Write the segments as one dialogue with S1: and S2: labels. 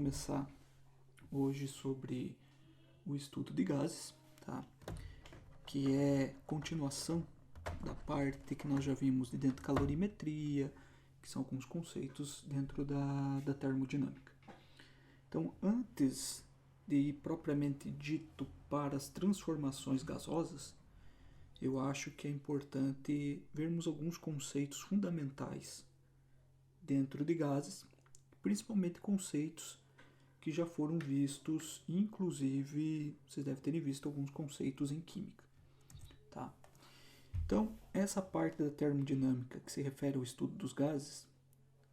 S1: começar hoje sobre o estudo de gases, tá? Que é continuação da parte que nós já vimos de dentro da calorimetria, que são alguns conceitos dentro da termodinâmica. Então, antes de ir propriamente dito para as transformações gasosas, eu acho que é importante vermos alguns conceitos fundamentais dentro de gases, principalmente conceitos que já foram vistos, inclusive vocês devem terem visto alguns conceitos em química, tá? Então, essa parte da termodinâmica que se refere ao estudo dos gases,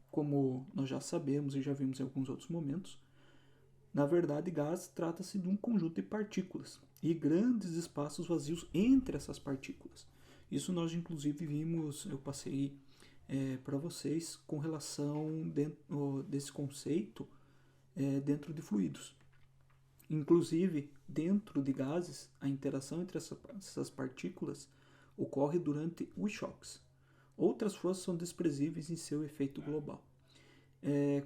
S1: como nós já sabemos e já vimos em alguns outros momentos, na verdade, gás trata-se de um conjunto de partículas e grandes espaços vazios entre essas partículas. Isso nós inclusive vimos, eu passei para vocês com relação dentro desse conceito dentro de fluidos. Inclusive, dentro de gases, a interação entre essas partículas ocorre durante os choques. Outras forças são desprezíveis em seu efeito global.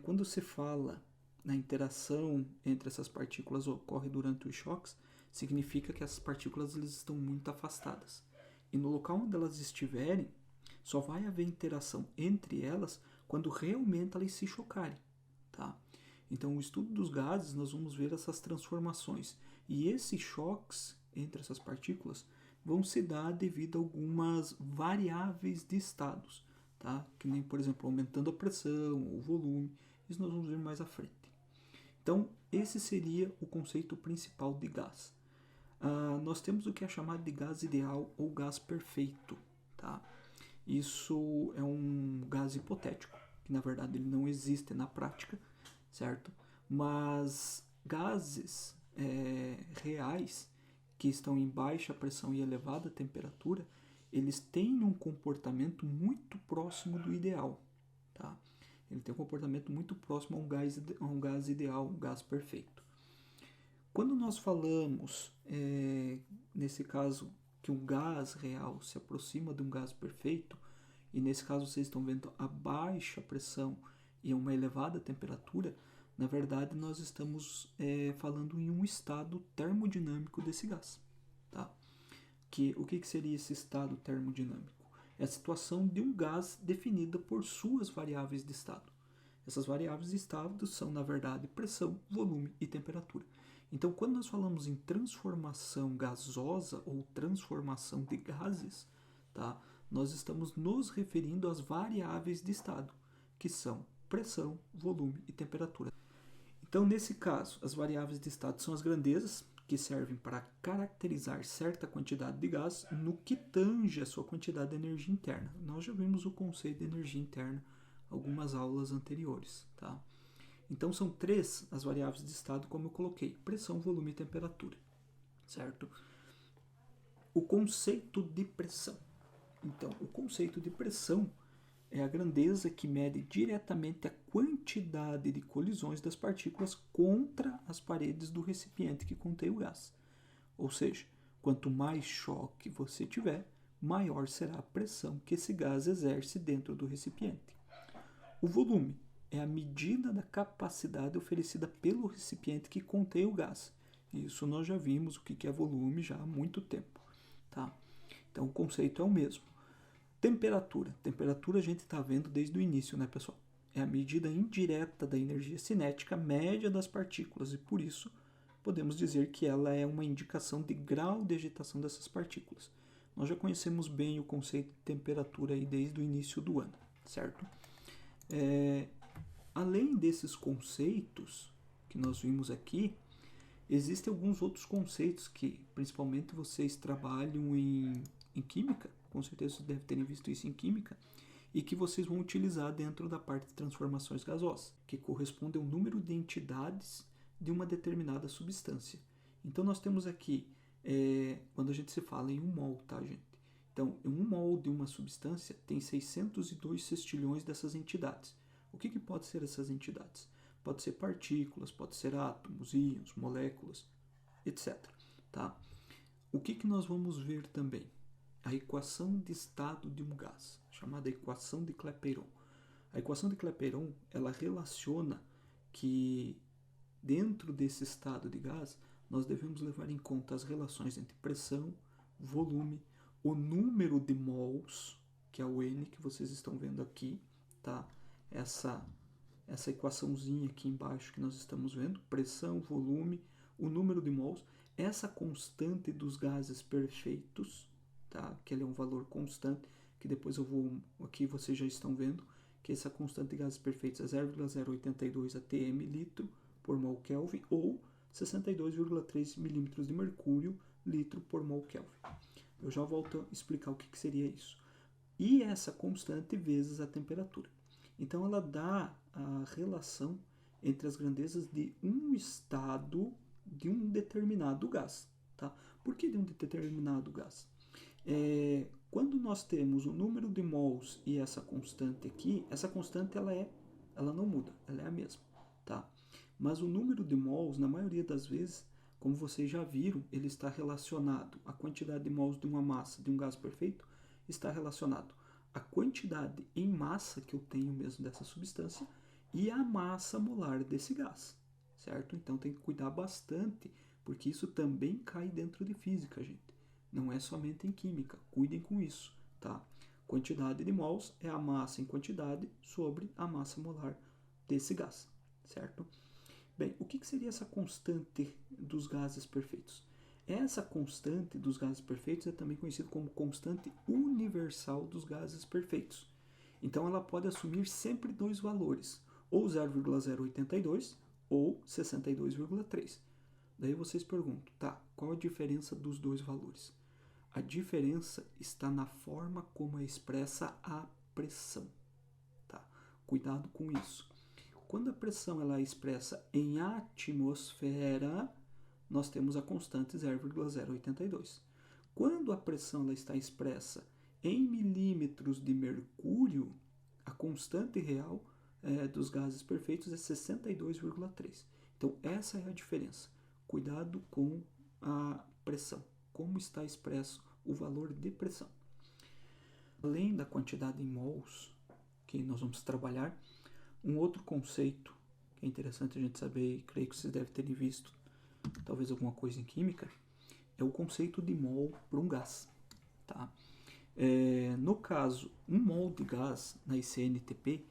S1: Quando se fala na interação entre essas partículas ocorre durante os choques, significa que essas partículas elas estão muito afastadas. E no local onde elas estiverem, só vai haver interação entre elas quando realmente elas se chocarem, tá? Então, o estudo dos gases, nós vamos ver essas transformações. E esses choques entre essas partículas vão se dar devido a algumas variáveis de estados, tá? Que nem, por exemplo, aumentando a pressão, o volume. Isso nós vamos ver mais à frente. Então, esse seria o conceito principal de gás. Nós temos o que é chamado de gás ideal ou gás perfeito, tá? Isso é um gás hipotético, que na verdade ele não existe na prática, certo? Mas gases reais que estão em baixa pressão e elevada temperatura, eles têm um comportamento muito próximo do ideal, tá? Ele tem um comportamento muito próximo a um gás ideal, um gás perfeito. Quando nós falamos, nesse caso, que um gás real se aproxima de um gás perfeito, e nesse caso vocês estão vendo a baixa pressão e uma elevada temperatura, na verdade nós estamos falando em um estado termodinâmico desse gás. Tá? O que seria esse estado termodinâmico? É a situação de um gás definida por suas variáveis de estado. Essas variáveis de estado são, na verdade, pressão, volume e temperatura. Então, quando nós falamos em transformação gasosa ou transformação de gases, tá? Nós estamos nos referindo às variáveis de estado, que são pressão, volume e temperatura. Então, nesse caso, as variáveis de estado são as grandezas, que servem para caracterizar certa quantidade de gás no que tange a sua quantidade de energia interna. Nós já vimos o conceito de energia interna algumas aulas anteriores, tá? Então são três as variáveis de estado, como eu coloquei: pressão, volume e temperatura, certo? O conceito de pressão. Então, o conceito de pressão é a grandeza que mede diretamente a quantidade de colisões das partículas contra as paredes do recipiente que contém o gás. Ou seja, quanto mais choque você tiver, maior será a pressão que esse gás exerce dentro do recipiente. O volume é a medida da capacidade oferecida pelo recipiente que contém o gás. Isso nós já vimos o que é volume já há muito tempo, tá? Então o conceito é o mesmo. Temperatura. Temperatura a gente está vendo desde o início, né, pessoal? É a medida indireta da energia cinética média das partículas e por isso podemos dizer que ela é uma indicação de grau de agitação dessas partículas. Nós já conhecemos bem o conceito de temperatura aí desde o início do ano, certo? Além desses conceitos que nós vimos aqui, existem alguns outros conceitos que principalmente vocês trabalham em química, com certeza vocês devem terem visto isso em química, e que vocês vão utilizar dentro da parte de transformações gasosas, que corresponde ao número de entidades de uma determinada substância. Então nós temos aqui, quando a gente se fala em 1 mol, tá, gente? Então, 1 mol de uma substância tem 602 sextilhões dessas entidades. O que pode ser essas entidades? Pode ser partículas, pode ser átomos, íons, moléculas, etc. Tá? O que nós vamos ver também? A equação de estado de um gás, chamada equação de Clapeyron. A equação de Clapeyron, ela relaciona que dentro desse estado de gás, nós devemos levar em conta as relações entre pressão, volume, o número de mols, que é o N que vocês estão vendo aqui, tá? Essa equaçãozinha aqui embaixo que nós estamos vendo, pressão, volume, o número de mols, essa constante dos gases perfeitos, tá? Que ele é um valor constante, que depois eu vou, aqui vocês já estão vendo, que essa constante de gases perfeitos é 0,082 atm litro por mol Kelvin, ou 62,3 milímetros de mercúrio litro por mol Kelvin. Eu já volto a explicar o que seria isso. E essa constante vezes a temperatura. Então ela dá a relação entre as grandezas de um estado de um determinado gás. Tá? Por que de um determinado gás? Quando nós temos o número de mols e essa constante aqui, essa constante ela não muda, ela é a mesma. Tá? Mas o número de mols, na maioria das vezes, como vocês já viram, ele está relacionado à quantidade de mols de uma massa de um gás perfeito, está relacionado à quantidade em massa que eu tenho mesmo dessa substância e à massa molar desse gás, certo? Então tem que cuidar bastante, porque isso também cai dentro de física, gente. Não é somente em química, cuidem com isso, tá? Quantidade de mols é a massa em quantidade sobre a massa molar desse gás, certo? Bem, o que seria essa constante dos gases perfeitos? Essa constante dos gases perfeitos é também conhecida como constante universal dos gases perfeitos. Então ela pode assumir sempre dois valores, ou 0,082 ou 62,3. Daí vocês perguntam, tá, qual a diferença dos dois valores? A diferença está na forma como é expressa a pressão. Tá? Cuidado com isso. Quando a pressão ela é expressa em atmosfera, nós temos a constante 0,082. Quando a pressão ela está expressa em milímetros de mercúrio, a constante real dos gases perfeitos é 62,3. Então, essa é a diferença. Cuidado com a pressão, como está expresso o valor de pressão. Além da quantidade em mols que nós vamos trabalhar, um outro conceito que é interessante a gente saber, e creio que vocês devem ter visto talvez alguma coisa em química, é o conceito de mol para um gás. Tá? No caso, um mol de gás na ICNTP,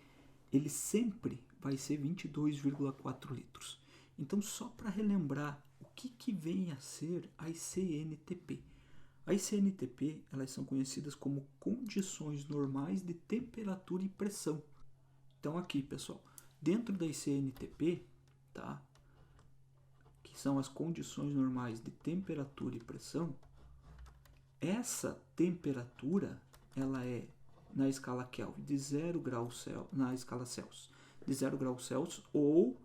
S1: ele sempre vai ser 22,4 litros. Então, só para relembrar o que vem a ser a ICNTP. A ICNTP, elas são conhecidas como condições normais de temperatura e pressão. Então aqui, pessoal, dentro da ICNTP, tá? Que são as condições normais de temperatura e pressão, essa temperatura, ela é na escala Kelvin de 0 graus Celsius, na escala Celsius, de 0 graus Celsius ou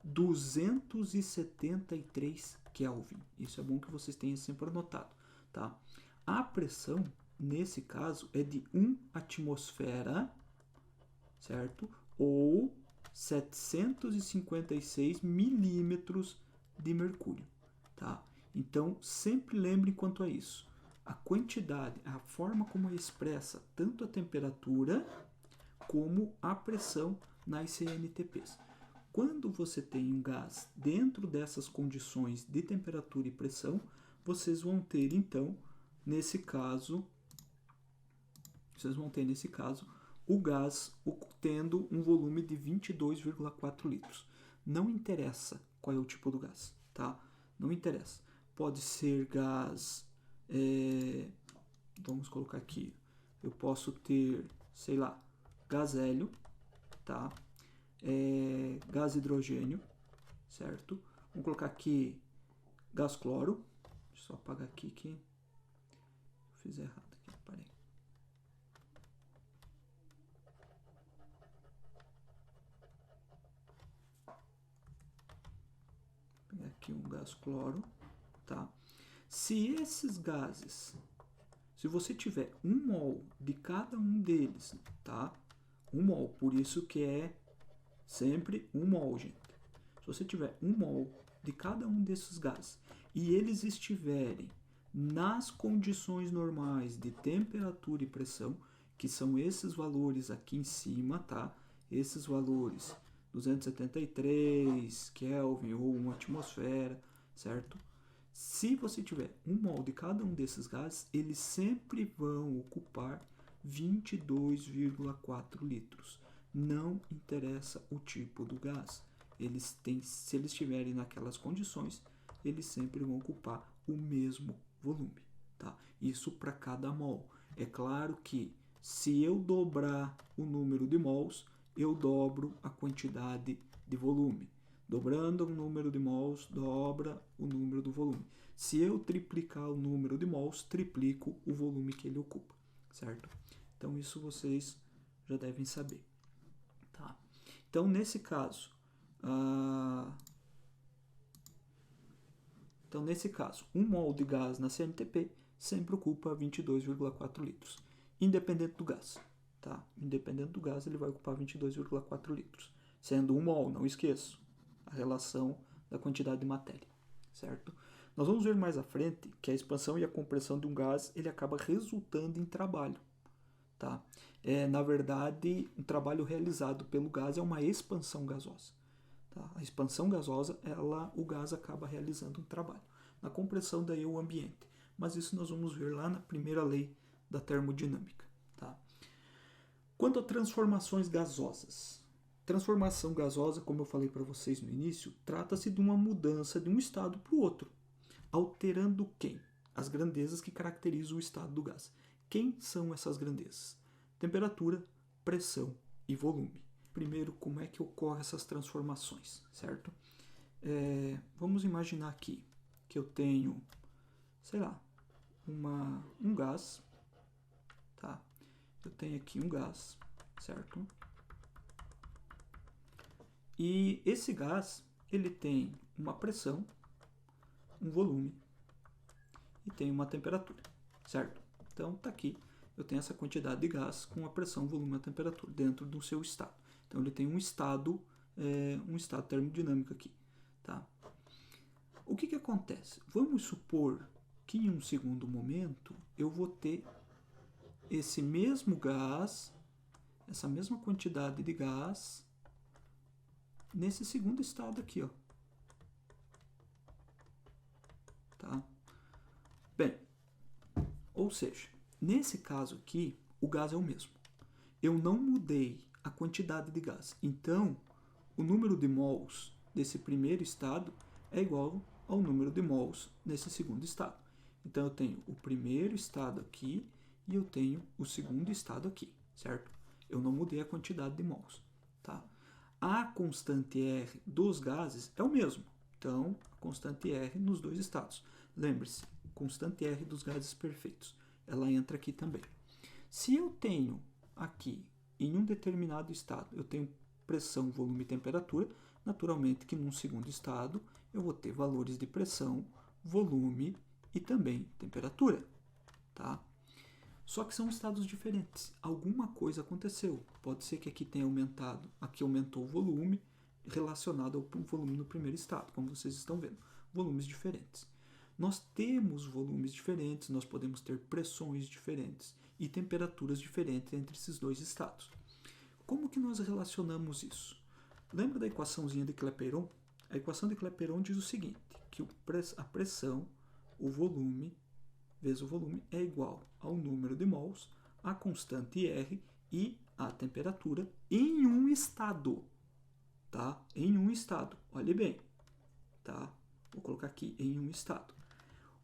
S1: 273 Kelvin. Isso é bom que vocês tenham sempre anotado, tá? A pressão, nesse caso, é de 1 atmosfera, certo? Ou 756 milímetros de mercúrio, tá? Então, sempre lembre quanto a isso. A quantidade, a forma como é expressa tanto a temperatura como a pressão nas CNTPs. Quando você tem um gás dentro dessas condições de temperatura e pressão, vocês vão ter, então, nesse caso, o gás tendo um volume de 22,4 litros. Não interessa qual é o tipo do gás, tá? Não interessa. Pode ser gás, vamos colocar aqui, eu posso ter, sei lá, gás hélio, tá? Gás hidrogênio, certo? Vamos colocar aqui gás cloro. Deixa eu só apagar aqui que eu fiz errado aqui, parei. Vou pegar aqui um gás cloro, tá? Se esses gases, se você tiver 1 mol de cada um deles, tá? 1 mol, por isso que é sempre 1 mol, gente. Se você tiver 1 mol de cada um desses gases e eles estiverem nas condições normais de temperatura e pressão, que são esses valores aqui em cima, tá? Esses valores 273 Kelvin ou 1 atmosfera, certo? Se você tiver 1 mol de cada um desses gases, eles sempre vão ocupar 22,4 litros. Não interessa o tipo do gás. Se eles estiverem naquelas condições, eles sempre vão ocupar o mesmo volume. Tá? Isso para cada mol. É claro que se eu dobrar o número de mols, eu dobro a quantidade de volume. Dobrando o número de mols, dobra o número do volume. Se eu triplicar o número de mols, triplico o volume que ele ocupa, certo? Então isso vocês já devem saber. Tá? Então nesse caso, 1 mol de gás na CNTP sempre ocupa 22,4 litros, independente do gás. Tá? Independente do gás, ele vai ocupar 22,4 litros, sendo 1 mol, não esqueço, a relação da quantidade de matéria, certo? Nós vamos ver mais à frente que a expansão e a compressão de um gás ele acaba resultando em trabalho. Tá? Na verdade, um trabalho realizado pelo gás é uma expansão gasosa. Tá? A expansão gasosa, o gás acaba realizando um trabalho. Na compressão, daí é o ambiente. Mas isso nós vamos ver lá na primeira lei da termodinâmica. Tá? Quanto a transformações gasosas. Transformação gasosa, como eu falei para vocês no início, trata-se de uma mudança de um estado para o outro. Alterando quem? As grandezas que caracterizam o estado do gás. Quem são essas grandezas? Temperatura, pressão e volume. Primeiro, como é que ocorrem essas transformações, certo? Vamos imaginar aqui que eu tenho, sei lá, um gás, tá? Eu tenho aqui um gás, certo? E esse gás, ele tem uma pressão, um volume e tem uma temperatura, certo? Então, tá aqui, eu tenho essa quantidade de gás com a pressão, volume e a temperatura dentro do seu estado. Então, ele tem um estado termodinâmico aqui, tá? O que acontece? Vamos supor que em um segundo momento eu vou ter esse mesmo gás, essa mesma quantidade de gás nesse segundo estado aqui, ó. Tá? Bem, ou seja, nesse caso aqui, o gás é o mesmo. Eu não mudei a quantidade de gás. Então, o número de mols desse primeiro estado é igual ao número de mols nesse segundo estado. Então, eu tenho o primeiro estado aqui e eu tenho o segundo estado aqui, certo? Eu não mudei a quantidade de mols, tá? A constante R dos gases é o mesmo. Então, a constante R nos dois estados. Lembre-se, constante R dos gases perfeitos. Ela entra aqui também. Se eu tenho aqui, em um determinado estado, eu tenho pressão, volume e temperatura, naturalmente que num segundo estado eu vou ter valores de pressão, volume e também temperatura, tá? Só que são estados diferentes. Alguma coisa aconteceu. Pode ser que aqui tenha aumentado, aqui aumentou o volume relacionado ao volume no primeiro estado, como vocês estão vendo. Volumes diferentes. Nós temos volumes diferentes, nós podemos ter pressões diferentes e temperaturas diferentes entre esses dois estados. Como que nós relacionamos isso? Lembra da equaçãozinha de Clapeyron? A equação de Clapeyron diz o seguinte, que a pressão, o volume, vezes o volume é igual ao número de mols, a constante R e a temperatura em um estado, tá? Em um estado, olhe bem, tá? Vou colocar aqui em um estado.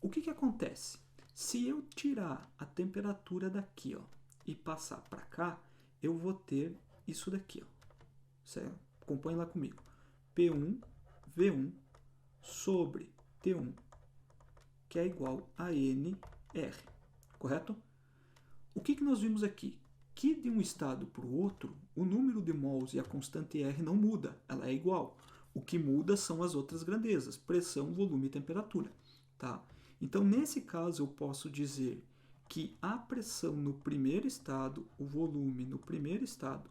S1: O que acontece? Se eu tirar a temperatura daqui, ó, e passar para cá, eu vou ter isso daqui, ó, certo? Acompanhe lá comigo. P1, V1 sobre T1, que é igual a NR, correto? O que nós vimos aqui? Que de um estado para o outro, o número de mols e a constante R não muda, ela é igual. O que muda são as outras grandezas, pressão, volume e temperatura, tá? Então, nesse caso, eu posso dizer que a pressão no primeiro estado, o volume no primeiro estado,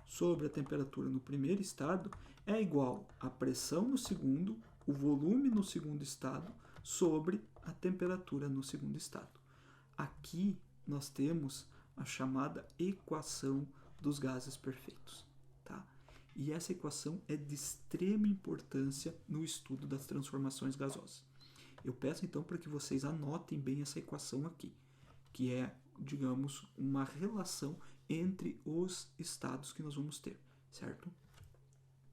S1: sobre a temperatura no primeiro estado, é igual à pressão no segundo, o volume no segundo estado, sobre a temperatura no segundo estado. Aqui nós temos a chamada equação dos gases perfeitos. Tá? E essa equação é de extrema importância no estudo das transformações gasosas. Eu peço então para que vocês anotem bem essa equação aqui, que é, digamos, uma relação entre os estados que nós vamos ter, certo?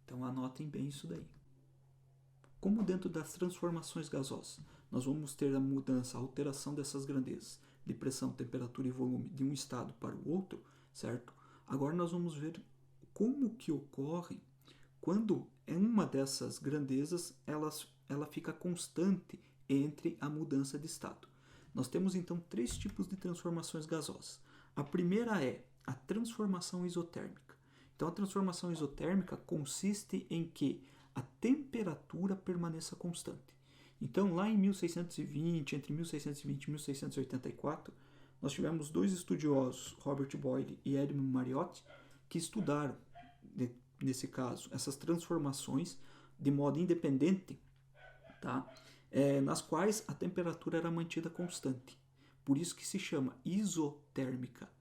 S1: Então anotem bem isso daí. Como dentro das transformações gasosas nós vamos ter a mudança, a alteração dessas grandezas de pressão, temperatura e volume de um estado para o outro, certo? Agora nós vamos ver como que ocorre quando uma dessas grandezas ela fica constante entre a mudança de estado. Nós temos então três tipos de transformações gasosas. A primeira é a transformação isotérmica. Então a transformação isotérmica consiste em que a temperatura permaneça constante. Então lá em 1620, entre 1620 e 1684, nós tivemos dois estudiosos, Robert Boyle e Edmund Mariotti, que estudaram, nesse caso, essas transformações de modo independente, tá? Nas quais a temperatura era mantida constante. Por isso que se chama isotérmica.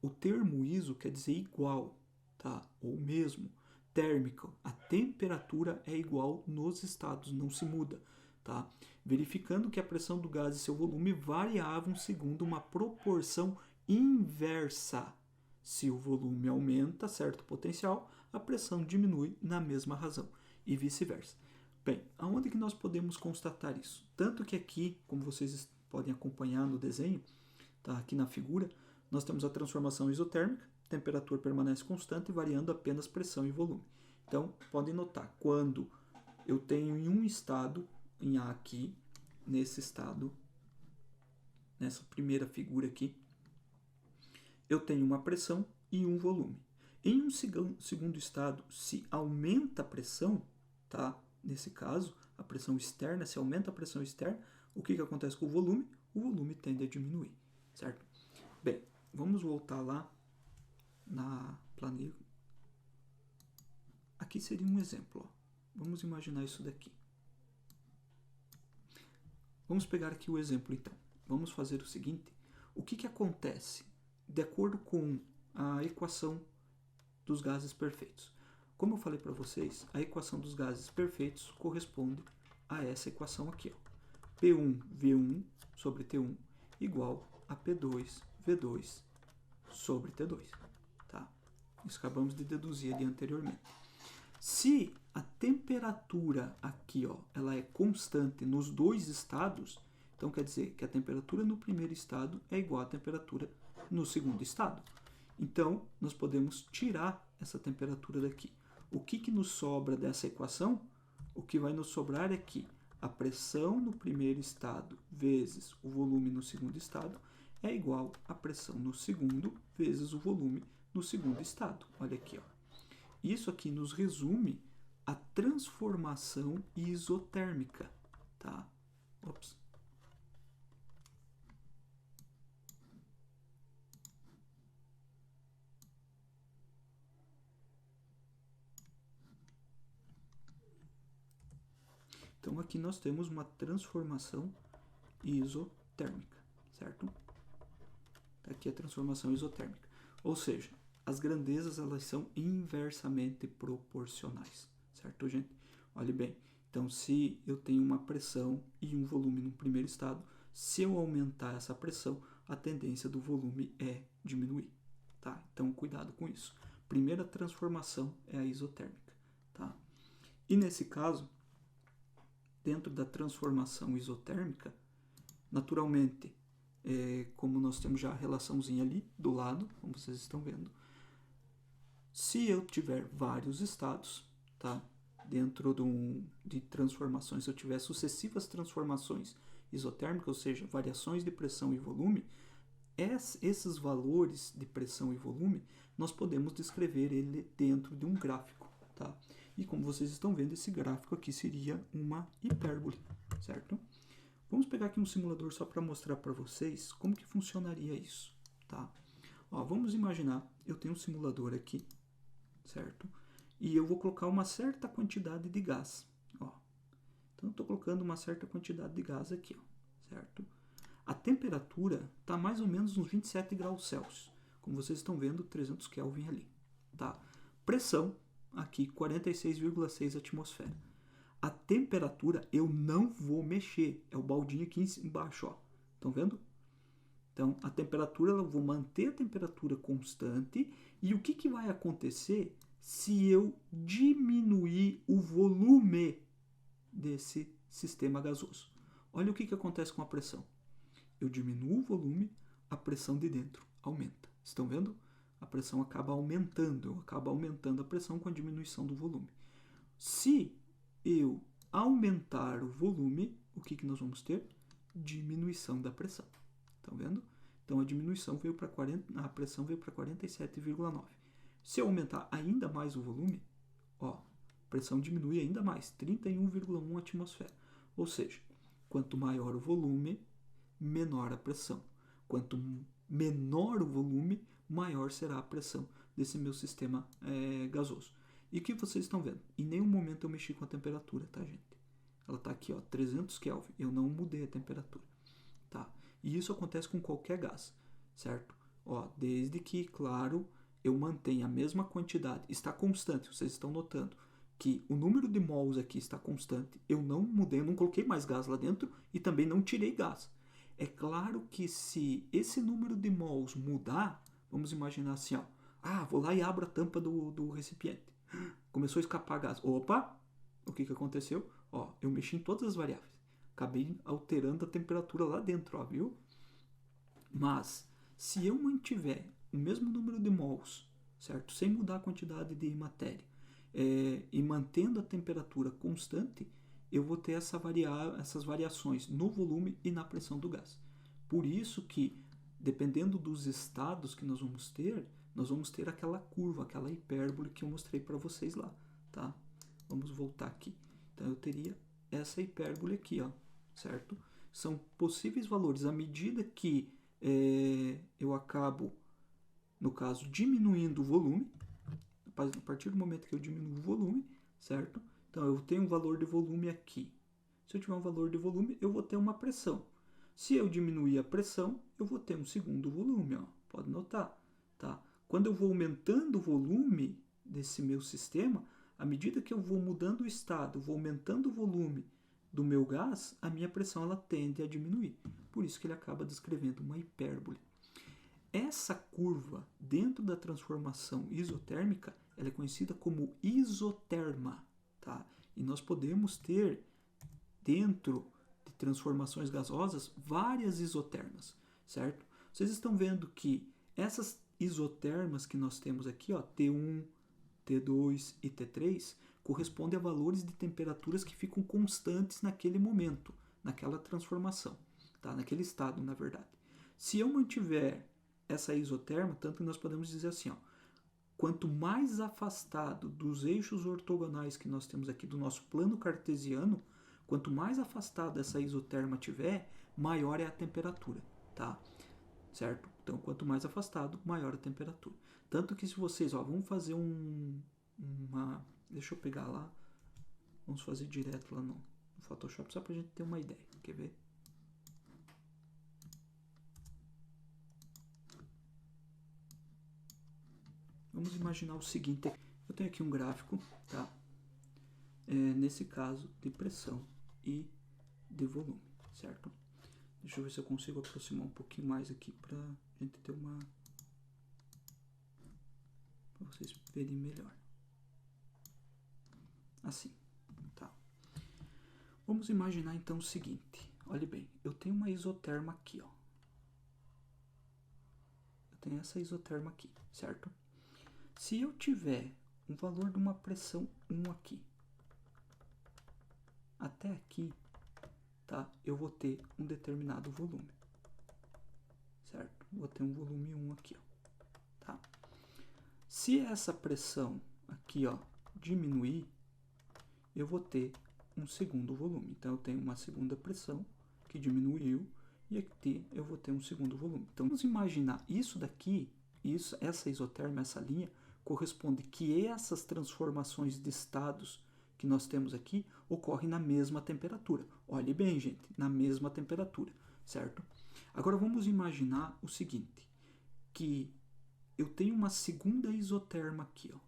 S1: O termo iso quer dizer igual, tá? Ou mesmo. Térmico, a temperatura é igual nos estados, não se muda, tá? Verificando que a pressão do gás e seu volume variavam segundo uma proporção inversa. Se o volume aumenta certo potencial, a pressão diminui na mesma razão e vice-versa. Bem, aonde que nós podemos constatar isso? Tanto que aqui, como vocês podem acompanhar no desenho, tá? Aqui na figura, nós temos a transformação isotérmica, a temperatura permanece constante, variando apenas pressão e volume. Então, podem notar, quando eu tenho em um estado, em A aqui, nesse estado, nessa primeira figura aqui, eu tenho uma pressão e um volume. Em um segundo estado, se aumenta a pressão, tá? Nesse caso, a pressão externa, se aumenta a pressão externa, o que acontece com o volume? O volume tende a diminuir, certo? Bem, vamos voltar lá na planilha. Aqui seria um exemplo, ó. Vamos imaginar isso daqui. Vamos pegar aqui o exemplo, então. Vamos fazer o seguinte. O que acontece de acordo com a equação dos gases perfeitos? Como eu falei para vocês, a equação dos gases perfeitos corresponde a essa equação aqui, ó. P1V1 sobre T1 igual a P2V2 sobre T2. Tá? Isso acabamos de deduzir ali anteriormente. Se a temperatura aqui, ó, ela é constante nos dois estados, então quer dizer que a temperatura no primeiro estado é igual à temperatura no segundo estado. Então, nós podemos tirar essa temperatura daqui. O que nos sobra dessa equação? O que vai nos sobrar é que a pressão no primeiro estado vezes o volume no segundo estado é igual à pressão no segundo vezes o volume no segundo estado. Olha aqui, ó. Isso aqui nos resume a transformação isotérmica, tá? Ops. Então aqui nós temos uma transformação isotérmica, certo? Aqui a transformação isotérmica. Ou seja, as grandezas elas são inversamente proporcionais, certo, gente? Olhe bem, então se eu tenho uma pressão e um volume no primeiro estado, se eu aumentar essa pressão, a tendência do volume é diminuir, tá? Então cuidado com isso. Primeira transformação é a isotérmica, tá? E nesse caso, dentro da transformação isotérmica, naturalmente, como nós temos já a relaçãozinha ali do lado, como vocês estão vendo, se eu tiver vários estados, tá? Dentro de transformações, se eu tiver sucessivas transformações isotérmicas, ou seja, variações de pressão e volume, esses valores de pressão e volume, nós podemos descrever ele dentro de um gráfico, tá? E como vocês estão vendo, esse gráfico aqui seria uma hipérbole, certo? Vamos pegar aqui um simulador só para mostrar para vocês como que funcionaria isso, tá? Ó, vamos imaginar, eu tenho um simulador aqui, certo? E eu vou colocar uma certa quantidade de gás, ó. Então, eu estou colocando uma certa quantidade de gás aqui, ó, certo? A temperatura está mais ou menos uns 27 graus Celsius, como vocês estão vendo, 300 Kelvin ali, tá? Pressão aqui 46,6 atmosfera. A temperatura eu não vou mexer, é o baldinho aqui embaixo, ó. Estão vendo? Então, a temperatura, eu vou manter a temperatura constante. E o que vai acontecer se eu diminuir o volume desse sistema gasoso? Olha o que acontece com a pressão. Eu diminuo o volume, a pressão de dentro aumenta. Estão vendo? A pressão acaba aumentando. Eu acabo aumentando a pressão com a diminuição do volume. Se eu aumentar o volume, o que nós vamos ter? Diminuição da pressão. Estão vendo? Então a diminuição veio para 40, a pressão veio para 47,9. Se eu aumentar ainda mais o volume, ó, a pressão diminui ainda mais, 31,1 atmosfera. Ou seja, quanto maior o volume, menor a pressão. Quanto menor o volume, maior será a pressão desse meu sistema gasoso. E o que vocês estão vendo? Em nenhum momento eu mexi com a temperatura, tá, gente? Ela está aqui, ó, 300 Kelvin. Eu não mudei a temperatura, tá? E isso acontece com qualquer gás, certo? Ó, desde que, claro, eu mantenha a mesma quantidade. Está constante, vocês estão notando que o número de mols aqui está constante. Eu não mudei, eu não coloquei mais gás lá dentro e também não tirei gás. É claro que se esse número de mols mudar, vamos imaginar assim, ó. Ah, vou lá e abro a tampa do recipiente. Começou a escapar gás. Opa! O que aconteceu? Ó, eu mexi em todas as variáveis. Acabei alterando a temperatura lá dentro, ó, viu? Mas, se eu mantiver o mesmo número de mols, certo? Sem mudar a quantidade de matéria, e mantendo a temperatura constante, eu vou ter essas variações no volume e na pressão do gás. Por isso que, dependendo dos estados que nós vamos ter aquela curva, aquela hipérbole que eu mostrei para vocês lá, tá? Vamos voltar aqui. Então, eu teria essa hipérbole aqui, ó, certo? São possíveis valores. À medida que eu acabo, no caso, diminuindo o volume, a partir do momento que eu diminuo o volume, certo? Então, eu tenho um valor de volume aqui. Se eu tiver um valor de volume, eu vou ter uma pressão. Se eu diminuir a pressão, eu vou ter um segundo volume, ó. Pode notar, tá? Quando eu vou aumentando o volume desse meu sistema, à medida que eu vou mudando o estado, vou aumentando o volume do meu gás, a minha pressão ela tende a diminuir. Por isso que ele acaba descrevendo uma hipérbole. Essa curva dentro da transformação isotérmica, ela é conhecida como isoterma, tá? E nós podemos ter dentro de transformações gasosas várias isotermas, certo? Vocês estão vendo que essas isotermas que nós temos aqui, ó, T1, T2 e T3, correspondem a valores de temperaturas que ficam constantes naquele momento, naquela transformação, tá? Naquele estado, na verdade. Se eu mantiver essa isoterma, tanto que nós podemos dizer assim, ó, quanto mais afastado dos eixos ortogonais que nós temos aqui do nosso plano cartesiano, quanto mais afastada essa isoterma tiver, maior é a temperatura, tá? Certo? Então, quanto mais afastado, maior a temperatura. Tanto que se vocês, ó, vamos fazer deixa eu pegar lá, vamos fazer direto lá no Photoshop, só pra gente ter uma ideia, quer ver? Vamos imaginar o seguinte, eu tenho aqui um gráfico, tá? Nesse caso, de pressão e de volume, certo? Deixa eu ver se eu consigo aproximar um pouquinho mais aqui pra gente ter pra vocês verem melhor. Assim, tá? Vamos imaginar então o seguinte, olhe bem, eu tenho uma isoterma aqui, ó. Eu tenho essa isoterma aqui, certo? Se eu tiver um valor de uma pressão 1 aqui, até aqui, tá? Eu vou ter um determinado volume, certo? Vou ter um volume 1 aqui, ó, tá? Se essa pressão aqui, ó, diminuir, eu vou ter um segundo volume. Então, eu tenho uma segunda pressão que diminuiu e aqui eu vou ter um segundo volume. Então, vamos imaginar isso daqui, essa isoterma, essa linha, corresponde que essas transformações de estados que nós temos aqui ocorrem na mesma temperatura. Olhe bem, gente, na mesma temperatura, certo? Agora vamos imaginar o seguinte, que eu tenho uma segunda isoterma aqui, ó.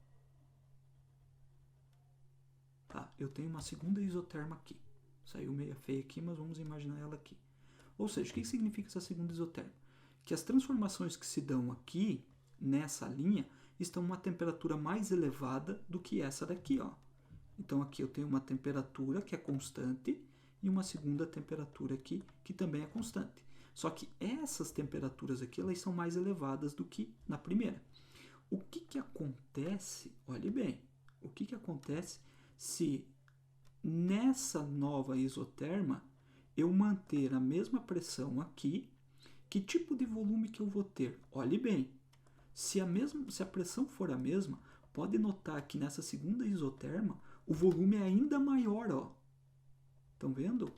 S1: Tá? Eu tenho uma segunda isoterma aqui. Saiu meio feia aqui, mas vamos imaginar ela aqui. Ou seja, o que significa essa segunda isoterma? Que as transformações que se dão aqui, nessa linha, estão a uma temperatura mais elevada do que essa daqui, ó. Então aqui eu tenho uma temperatura que é constante e uma segunda temperatura aqui que também é constante. Só que essas temperaturas aqui, elas são mais elevadas do que na primeira. O que acontece, olhe bem, o que acontece se nessa nova isoterma eu manter a mesma pressão aqui? Que tipo de volume que eu vou ter? Olhe bem, se a pressão for a mesma, pode notar que nessa segunda isoterma o volume é ainda maior, ó. Estão vendo?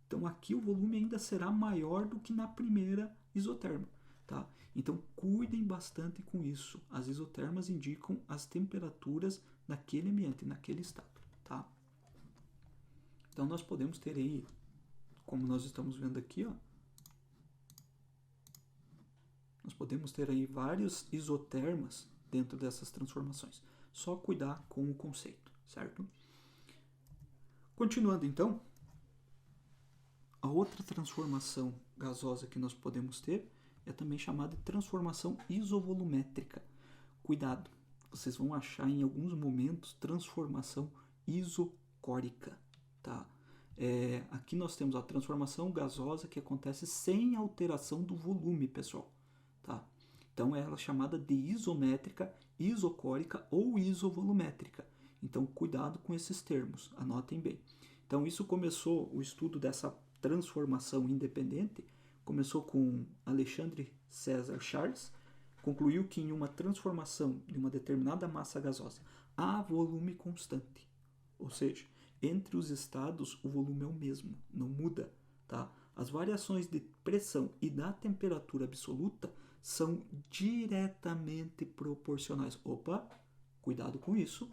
S1: Então aqui o volume ainda será maior do que na primeira isoterma, tá? Então cuidem bastante com isso. As isotermas indicam as temperaturas naquele ambiente, naquele estado, tá? Então nós podemos ter aí, como nós estamos vendo aqui, ó, nós podemos ter aí vários isotermas dentro dessas transformações. Só cuidar com o conceito, certo? Continuando então, a outra transformação gasosa que nós podemos ter é também chamada de transformação isovolumétrica. Cuidado, vocês vão achar em alguns momentos transformação isocórica, tá? Aqui nós temos a transformação gasosa que acontece sem alteração do volume, pessoal, tá? Então ela é chamada de isométrica, isocórica ou isovolumétrica. Então cuidado com esses termos, anotem bem. Então isso começou, o estudo dessa transformação independente, começou com Alexandre César Charles, concluiu que em uma transformação de uma determinada massa gasosa há volume constante, ou seja, entre os estados o volume é o mesmo, não muda, tá? As variações de pressão e da temperatura absoluta são diretamente proporcionais. Opa, cuidado com isso,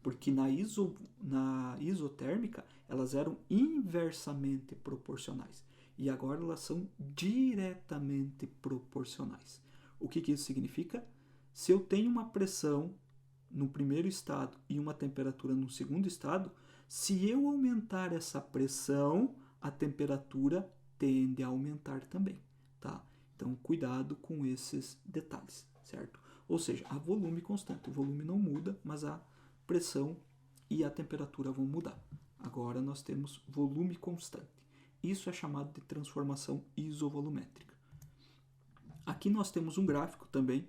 S1: porque na isotérmica elas eram inversamente proporcionais e agora elas são diretamente proporcionais. O que isso significa? Se eu tenho uma pressão no primeiro estado e uma temperatura no segundo estado, se eu aumentar essa pressão, a temperatura tende a aumentar também, tá? Então, cuidado com esses detalhes, certo? Ou seja, há volume constante, o volume não muda, mas a pressão e a temperatura vão mudar. Agora nós temos volume constante. Isso é chamado de transformação isovolumétrica. Aqui nós temos um gráfico também,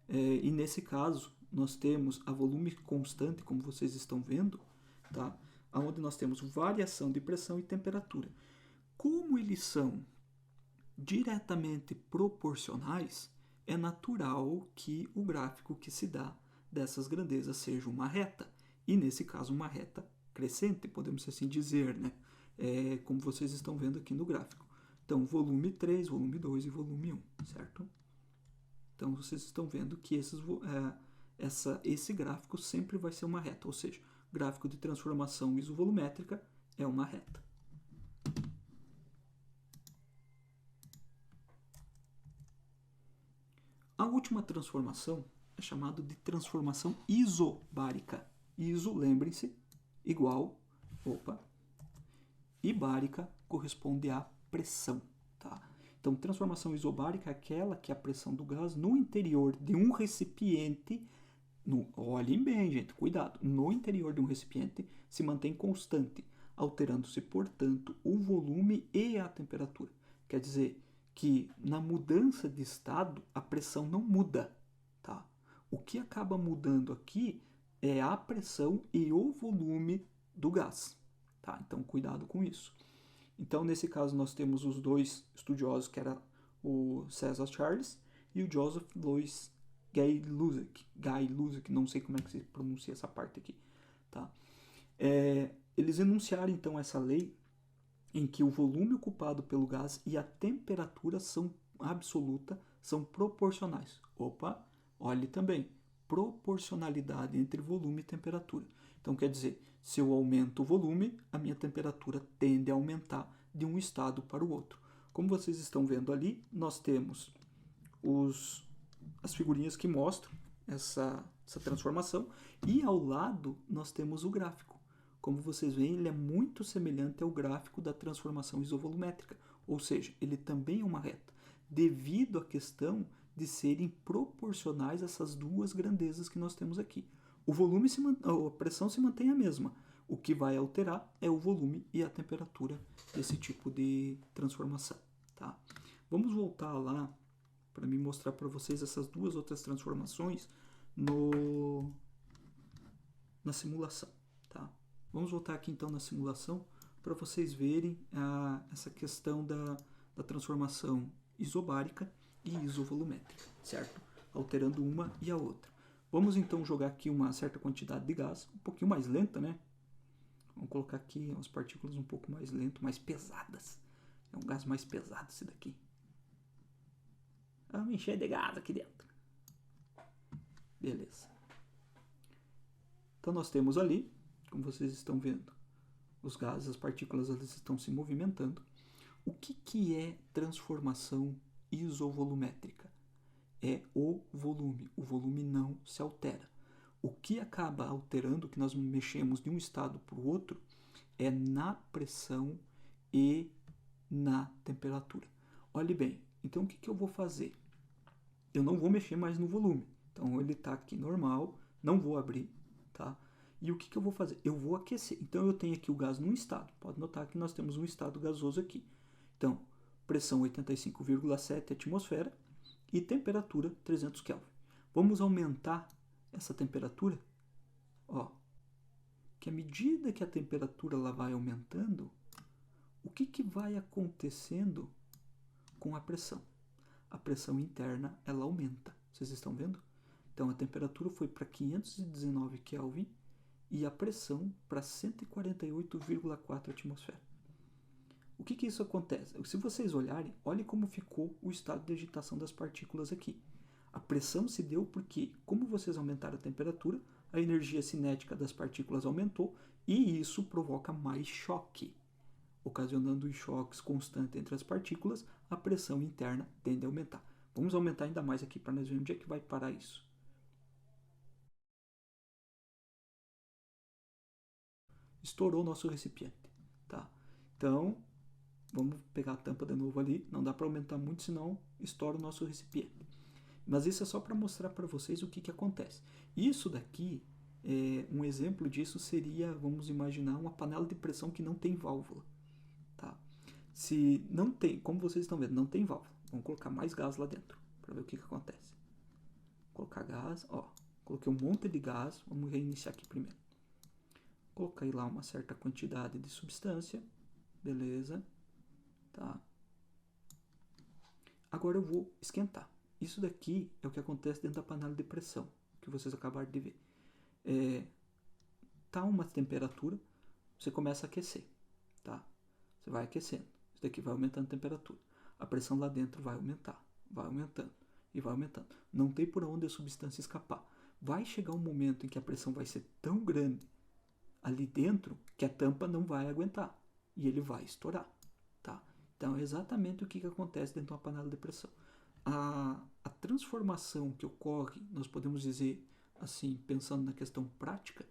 S1: e nesse caso nós temos a volume constante, como vocês estão vendo, tá? Onde nós temos variação de pressão e temperatura. Como eles são diretamente proporcionais, é natural que o gráfico que se dá dessas grandezas seja uma reta, e nesse caso uma reta crescente, podemos assim dizer, né? Como vocês estão vendo aqui no gráfico. Então, volume 3, volume 2 e volume 1, certo? Então, vocês estão vendo que esse gráfico sempre vai ser uma reta, ou seja, o gráfico de transformação isovolumétrica é uma reta. A última transformação é chamada de transformação isobárica. Iso, lembrem-se, igual, e bárica corresponde à pressão, tá? Então, transformação isobárica é aquela que a pressão do gás no interior de um recipiente, olhem bem, gente, cuidado, no interior de um recipiente se mantém constante, alterando-se, portanto, o volume e a temperatura. Quer dizer que na mudança de estado a pressão não muda, tá? O que acaba mudando aqui é a pressão e o volume do gás, tá? Então cuidado com isso. Então nesse caso nós temos os dois estudiosos, que era o César Charles e o Joseph Louis Gay Lussac, não sei como é que se pronuncia essa parte aqui, tá? Eles enunciaram então essa lei em que o volume ocupado pelo gás e a temperatura absoluta são proporcionais. Olhe também, proporcionalidade entre volume e temperatura. Então quer dizer, se eu aumento o volume, a minha temperatura tende a aumentar de um estado para o outro. Como vocês estão vendo ali, nós temos as figurinhas que mostram essa transformação e ao lado nós temos o gráfico. como vocês veem, ele é muito semelhante ao gráfico da transformação isovolumétrica, ou seja, ele também é uma reta, devido à questão de serem proporcionais a essas duas grandezas que nós temos aqui. O volume a pressão se mantém a mesma. O que vai alterar é o volume e a temperatura desse tipo de transformação. Tá? Vamos voltar lá para me mostrar para vocês essas duas outras transformações na simulação. Tá? Vamos voltar aqui então na simulação para vocês verem essa questão da transformação isobárica e isovolumétrica, certo? Alterando uma e a outra. Vamos então jogar aqui uma certa quantidade de gás, um pouquinho mais lenta, né? Vamos colocar aqui umas partículas um pouco mais lento, mais pesadas. É um gás mais pesado esse daqui. Vamos encher de gás aqui dentro. Beleza. Então nós temos ali, como vocês estão vendo, os gases, as partículas, elas estão se movimentando. O que é transformação isovolumétrica? É o volume não se altera. O que acaba alterando, que nós mexemos de um estado para o outro, é na pressão e na temperatura. Olhe bem, então o que eu vou fazer? Eu não vou mexer mais no volume, então ele está aqui normal, não vou abrir, tá? E o que eu vou fazer? Eu vou aquecer. Então eu tenho aqui o gás num estado, pode notar que nós temos um estado gasoso aqui. Então, pressão 85,7 atmosfera e temperatura 300 Kelvin. Vamos aumentar essa temperatura? Ó, que à medida que a temperatura ela vai aumentando, o que vai acontecendo com a pressão? A pressão interna ela aumenta. Vocês estão vendo? Então a temperatura foi para 519 Kelvin e a pressão para 148,4 atmosfera. O que isso acontece? Se vocês olharem, olhem como ficou o estado de agitação das partículas aqui. A pressão se deu porque, como vocês aumentaram a temperatura, a energia cinética das partículas aumentou e isso provoca mais choque. Ocasionando choques constantes entre as partículas, a pressão interna tende a aumentar. Vamos aumentar ainda mais aqui para nós ver onde é que vai parar isso. Estourou o nosso recipiente. Tá? Então, vamos pegar a tampa de novo ali. Não dá para aumentar muito, senão estoura o nosso recipiente. Mas isso é só para mostrar para vocês o que acontece. Isso daqui, um exemplo disso seria, vamos imaginar, uma panela de pressão que não tem válvula. Tá? Se não tem, como vocês estão vendo, não tem válvula. Vamos colocar mais gás lá dentro para ver o que acontece. Colocar gás, ó. Coloquei um monte de gás. Vamos reiniciar aqui primeiro. Coloquei lá uma certa quantidade de substância. Beleza. Tá. Agora eu vou esquentar. Isso daqui é o que acontece dentro da panela de pressão, que vocês acabaram de ver. Tá uma temperatura, você começa a aquecer. Tá? Você vai aquecendo. Isso daqui vai aumentando a temperatura. A pressão lá dentro vai aumentar. Vai aumentando. E vai aumentando. Não tem por onde a substância escapar. Vai chegar um momento em que a pressão vai ser tão grande ali dentro que a tampa não vai aguentar. E ele vai estourar. Tá? Então é exatamente o que acontece dentro de uma panela de pressão. A transformação que ocorre, nós podemos dizer assim, pensando na questão prática,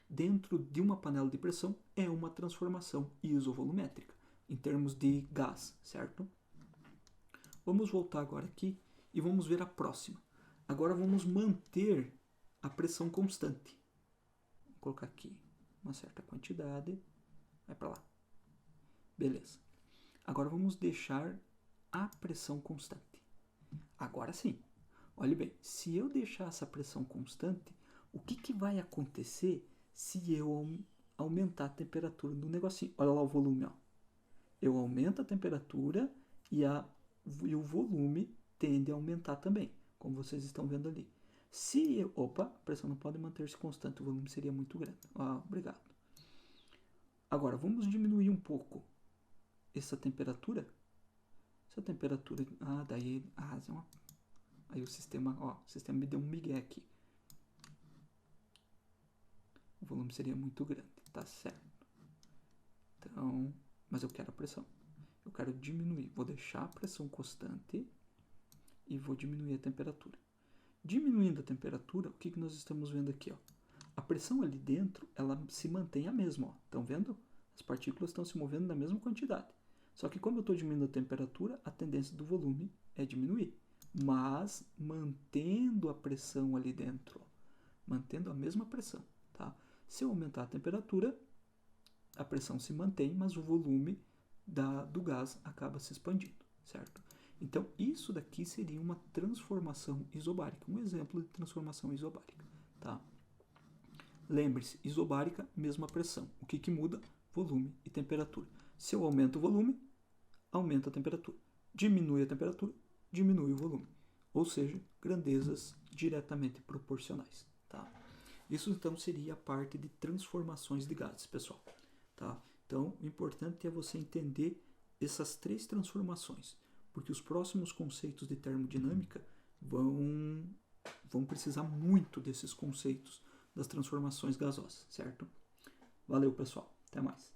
S1: dentro de uma panela de pressão é uma transformação isovolumétrica, em termos de gás, certo? Vamos voltar agora aqui e vamos ver a próxima. Agora vamos manter a pressão constante. Vou colocar aqui uma certa quantidade, vai para lá. Beleza. Agora vamos deixar a pressão constante. Agora sim. Olhe bem, se eu deixar essa pressão constante, o que vai acontecer se eu aumentar a temperatura do negocinho? Olha lá o volume, ó. Eu aumento a temperatura e o volume tende a aumentar também, como vocês estão vendo ali. Se eu... Opa, a pressão não pode manter-se constante, o volume seria muito grande. Obrigado. Agora, vamos diminuir um pouco essa temperatura. Essa temperatura... daí... Aí o sistema me deu um migué aqui. O volume seria muito grande, tá certo. Então, mas eu quero a pressão. Eu quero diminuir. Vou deixar a pressão constante e vou diminuir a temperatura. Diminuindo a temperatura, o que nós estamos vendo aqui? Ó? a pressão ali dentro, ela se mantém a mesma, ó. Estão vendo? As partículas estão se movendo na mesma quantidade. Só que como eu estou diminuindo a temperatura, a tendência do volume é diminuir. Mas mantendo a pressão ali dentro, ó. Mantendo a mesma pressão, tá? Se eu aumentar a temperatura, a pressão se mantém, mas o volume do gás acaba se expandindo, certo? Então, isso daqui seria uma transformação isobárica, um exemplo de transformação isobárica, tá? Lembre-se, isobárica, mesma pressão. O que muda? Volume e temperatura. Se eu aumento o volume, aumenta a temperatura. Diminui a temperatura, diminui o volume. Ou seja, grandezas diretamente proporcionais, tá? Isso então seria a parte de transformações de gases, pessoal, tá? Então, o importante é você entender essas três transformações, porque os próximos conceitos de termodinâmica vão precisar muito desses conceitos das transformações gasosas, certo? Valeu, pessoal. Até mais.